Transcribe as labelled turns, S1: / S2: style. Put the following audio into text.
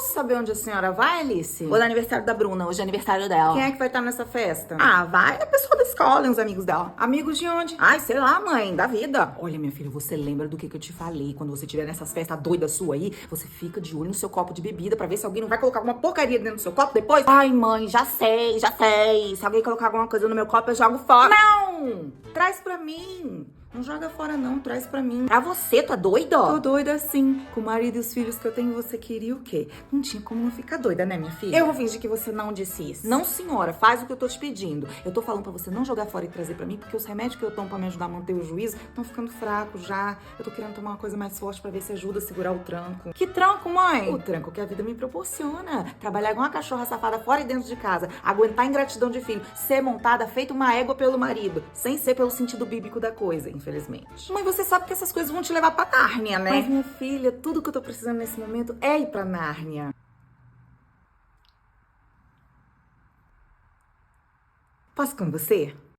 S1: Posso saber onde a senhora vai, Alice?
S2: Vou no aniversário da Bruna, hoje é aniversário dela.
S1: Quem é que vai estar nessa festa?
S2: Ah, vai a pessoa da escola e uns amigos dela.
S1: Amigos de onde?
S2: Ai, sei lá, mãe, da vida.
S1: Olha, minha filha, você lembra do que eu te falei? Quando você estiver nessas festas doidas sua aí, você fica de olho no seu copo de bebida pra ver se alguém não vai colocar alguma porcaria dentro do seu copo depois.
S2: Ai, mãe, já sei, já sei. Se alguém colocar alguma coisa no meu copo, eu jogo fora.
S1: Não! Traz pra mim. Não joga fora não, traz pra mim.
S2: Pra você, tá doida?
S1: Tô doida sim. Com o marido e os filhos que eu tenho, você queria o quê? Não tinha como não ficar doida, né, minha filha?
S2: Eu vou fingir que você não disse isso.
S1: Não, senhora, faz o que eu tô te pedindo. Eu tô falando pra você não jogar fora e trazer pra mim, porque os remédios que eu tomo pra me ajudar a manter o juízo estão ficando fracos já. Eu tô querendo tomar uma coisa mais forte pra ver se ajuda a segurar o tranco.
S2: Que tranco, mãe?
S1: O tranco que a vida me proporciona. Trabalhar igual uma cachorra safada fora e dentro de casa. Aguentar ingratidão de filho. Ser montada feito uma égua pelo marido. Sem ser pelo sentido bíblico da coisa, infelizmente.
S2: Mãe, você sabe que essas coisas vão te levar pra Nárnia, né?
S1: Mas, minha filha, tudo que eu tô precisando nesse momento é ir pra Nárnia. Posso ir com você?